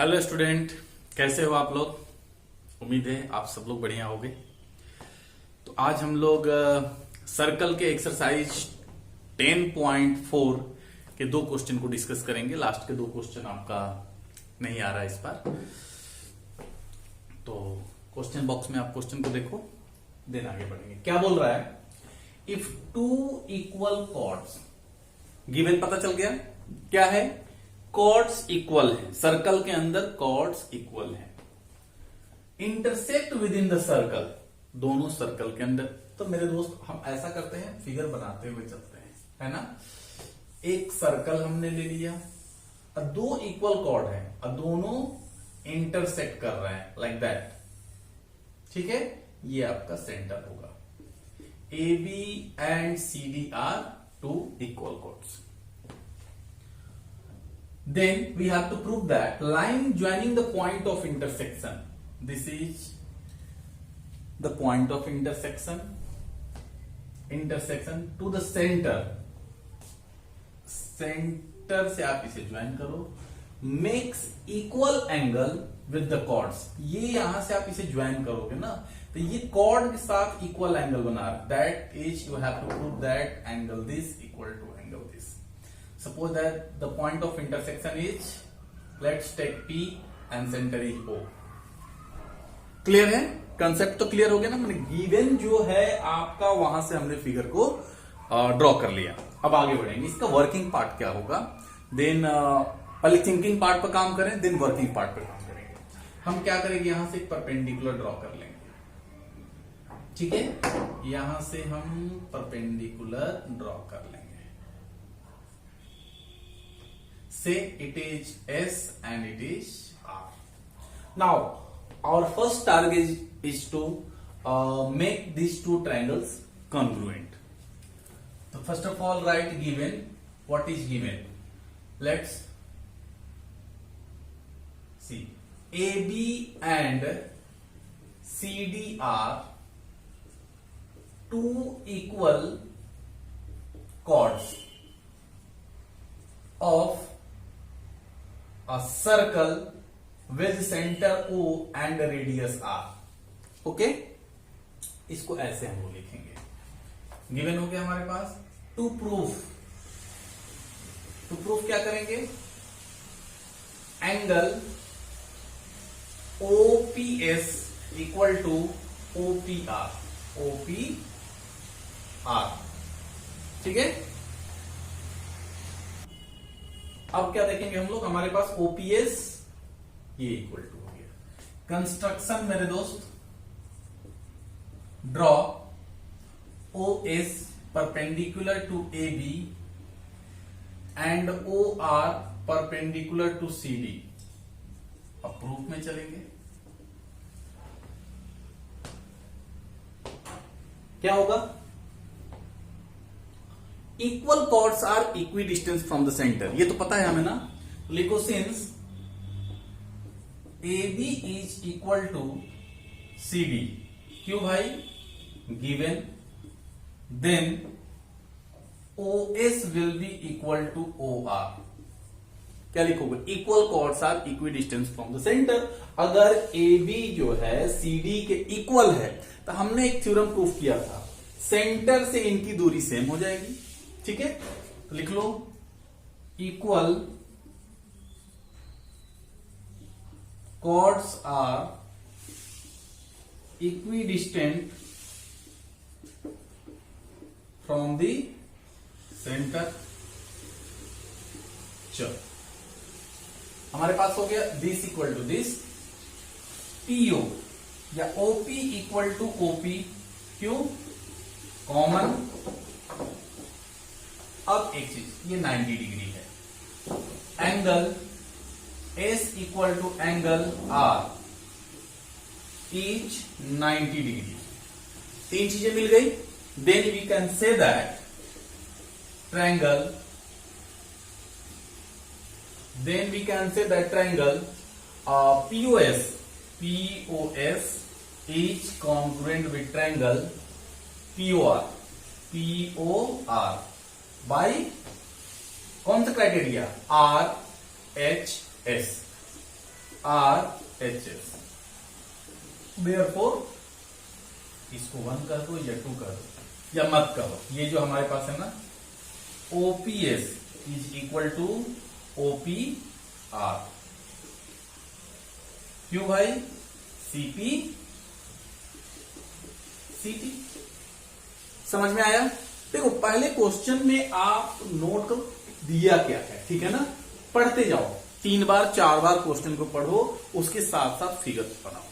Hello student, कैसे हो आप लोग। उम्मीद है आप सब लोग बढ़िया होंगे। तो आज हम लोग सर्कल के एक्सरसाइज 10.4 के दो क्वेश्चन को डिस्कस करेंगे। लास्ट के दो क्वेश्चन आपका नहीं आ रहा है इस बार, तो क्वेश्चन बॉक्स में आप क्वेश्चन को देखो, देन आगे बढ़ेंगे। क्या बोल रहा है, if two equal chords given, पता चल गया क्या है, कॉर्ड्स इक्वल है। सर्कल के अंदर कॉर्ड्स इक्वल है, intersect with in the circle, दोनों सर्कल के अंदर। तो मेरे दोस्त हम ऐसा करते हैं, फिगर बनाते हुए चलते हैं, है ना। एक सर्कल हमने ले लिया और दो इक्वल कॉर्ड है और दोनों इंटरसेक्ट कर रहे हैं, लाइक दैट। ठीक है, ये आपका सेंटर होगा। A B and C D are two equal chords. Then we have to prove that line joining the point of intersection, this is the point of intersection to the center से आप इसे join करो, makes equal angle with the chords। ये यहां से आप इसे join करोगे ना, तो ये कॉर्ड के साथ इक्वल एंगल बना रहा है। That is you have to prove that angle this equal to angle this. Suppose that the point of intersection is, let's take P and center is O। Clear है, concept तो clear हो गया ना। मैंने given जो है आपका, वहां से हमने फिगर को ड्रॉ कर लिया। अब आगे बढ़ेंगे, इसका वर्किंग पार्ट क्या होगा, देन पहले थिंकिंग पार्ट पर काम करें, देन वर्किंग पार्ट पर काम करेंगे। हम क्या करेंगे, यहां से एक परपेंडिकुलर ड्रॉ कर लेंगे। ठीक है, यहां से हम परपेंडिकुलर ड्रॉ कर लेंगे। Say it is S and it is R. Now, our first target is to make these two triangles congruent. So first of all, write given. What is given? Let's see. AB and CD are two equal chords of a circle with center O and radius R। Okay, इसको ऐसे हम लोग लिखेंगे। Given हो गया हमारे पास। To proof क्या करेंगे, angle OPS equal to OPR। ठीक है, अब क्या देखेंगे हम लोग, हमारे पास OPS ये इक्वल टू हो गया। कंस्ट्रक्शन मेरे दोस्त, draw OS perpendicular to AB and OR perpendicular to CD। अब प्रूफ में चलेंगे, क्या होगा, equal chords are equidistance from the centre. ये तो पता है हमें ना, लिखो since AB is equal to CD। क्यों भाई, given, then OS will be equal to OR। क्या लिखोगे, equal chords are equidistance from the centre. अगर AB जो है CD के इक्वल है, तो हमने एक थ्योरम प्रूफ किया था, सेंटर से इनकी दूरी सेम हो जाएगी। ठीक है, तो लिख लो, equal chords are equidistant from the centre. चलो, हमारे पास हो गया this equal to this, PO या OP इक्वल टू OP। क्यों, कॉमन। अब एक चीज, ये 90 डिग्री है। Angle S equal to angle R is 90 degree. तीन चीजें मिल गई। Then we can say that triangle, POS is congruent with triangle POR by कौन सा क्राइटेरिया, RHS। RHS। Therefore इसको 1 कर दो या 2 कर दो या मत करो, ये जो हमारे पास है ना OPS is equal to OPR। क्यों भाई? CP CP। समझ में आया? देखो पहले क्वेश्चन में आप नोट करो दिया क्या है, ठीक है ना, पढ़ते जाओ, 3 बार 4 बार क्वेश्चन को पढ़ो, उसके साथ साथ फिगर बनाओ।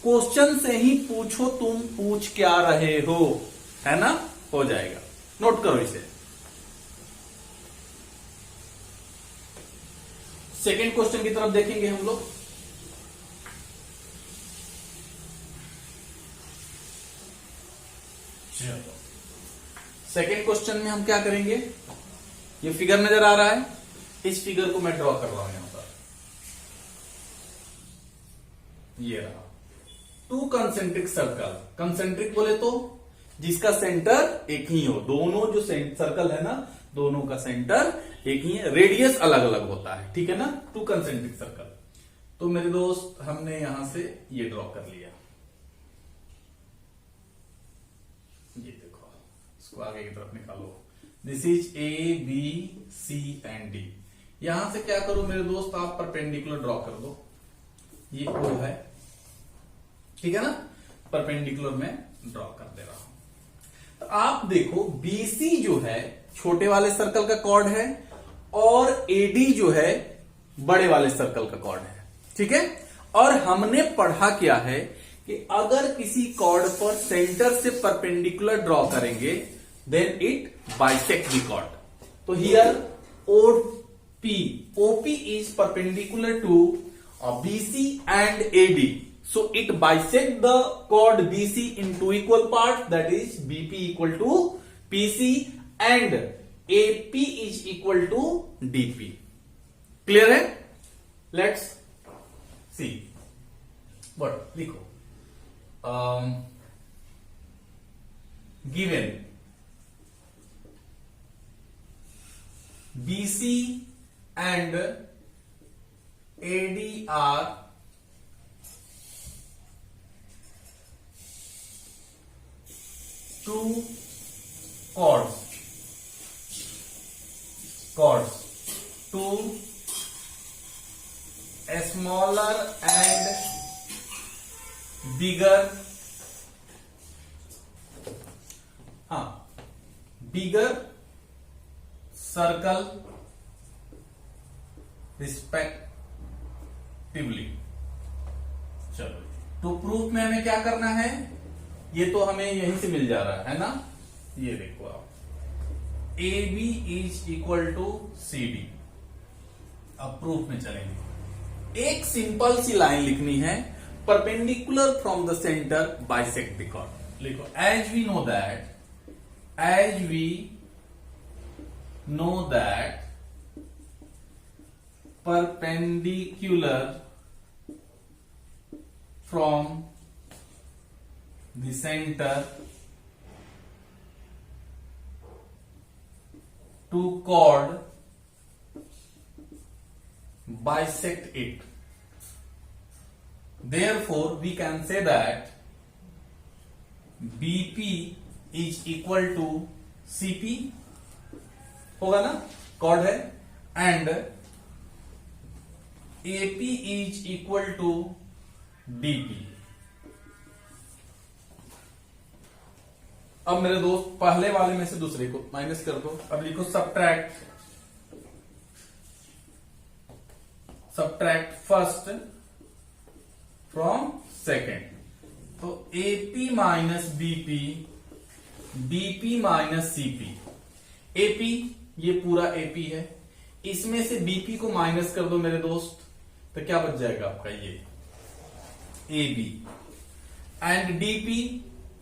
क्वेश्चन से ही पूछो तुम पूछ क्या रहे हो, है ना, हो जाएगा। नोट करो इसे। सेकेंड क्वेश्चन की तरफ देखेंगे हम लोग। चलो सेकेंड क्वेश्चन में हम क्या करेंगे, ये फिगर नजर आ रहा है, इस फिगर को मैं ड्रॉ कर रहा हूं यहां पर, ये रहा 2 कंसेंट्रिक सर्कल। कंसेंट्रिक बोले तो जिसका सेंटर एक ही हो, दोनों जो सर्कल है ना, दोनों का सेंटर एक ही है, रेडियस अलग अलग होता है, ठीक है ना, 2 कंसेंट्रिक सर्कल। तो मेरे दोस्त हमने यहां से ये ड्रॉ कर लिया, ये देखो, इसको आगे की तरफ निकालो। This is ABC and D। यहां से क्या करो मेरे दोस्त, आप परपेंडिकुलर ड्रॉ कर दो, ये O है, ठीक है ना, परपेंडिकुलर में ड्रॉ कर दे रहा हूं। तो आप देखो BC जो है छोटे वाले सर्कल का कॉर्ड है और AD जो है बड़े वाले सर्कल का कॉर्ड है, ठीक है। और हमने पढ़ा क्या है कि अगर किसी कॉर्ड पर सेंटर से परपेंडिकुलर ड्रॉ करेंगे then it bisect the chord. तो here OP is perpendicular to BC and AD. So it bisect the chord BC in 2 equal parts, that is BP equal to PC and AP is equal to DP. Clear है? Let's see. What लिखो, given BC and AD are two chords to a smaller and bigger circle respectively। चलो, तो proof में हमें क्या करना है, ये तो हमें यहीं से मिल जा रहा है ना, ये देखो आप, AB is equal to CD। अब प्रूफ में चलेंगे, एक सिंपल सी लाइन लिखनी है, perpendicular from the centre bisect the chord. लिखो, as we know that perpendicular from the center to chord bisect it. Therefore we can say that BP is equal to CP, होगा ना, chord है, and AP is equal to DP। अब मेरे दोस्त पहले वाले में से दूसरे को माइनस कर दो। अब लिखो सब्ट्रैक्ट फर्स्ट फ्रॉम सेकेंड। तो AP minus BP, BP minus CP। AP ये पूरा AP है, इसमें से BP को माइनस कर दो मेरे दोस्त, तो क्या बच जाएगा आपका, ये AB एंड DP,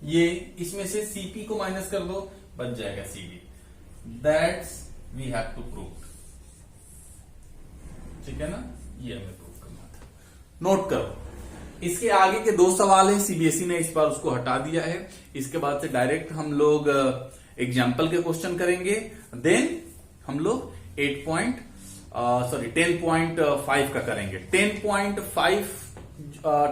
ये इसमें से CP को माइनस कर दो, बच जाएगा CB। That's we have to prove, ठीक है ना, ये हमें प्रूव करना था। नोट करो, इसके आगे के 2 सवाल है, CBSE ने इस बार उसको हटा दिया है। इसके बाद से डायरेक्ट हम लोग एग्जाम्पल के क्वेश्चन करेंगे, देन हम लोग 8.1 सॉरी 10.5 का करेंगे।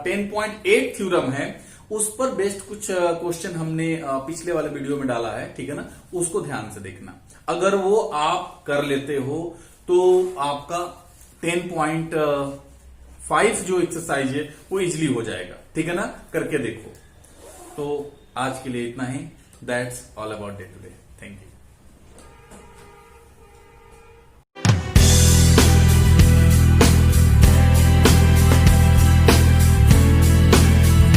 10.8 थ्योरम है, उस पर बेस्ड कुछ क्वेश्चन हमने पिछले वाले वीडियो में डाला है, ठीक है ना, उसको ध्यान से देखना। अगर वो आप कर लेते हो तो आपका 10.5 जो एक्सरसाइज है वो इजिली हो जाएगा, ठीक है ना, करके देखो। तो आज के लिए इतना ही। That's all about day today. Thank you.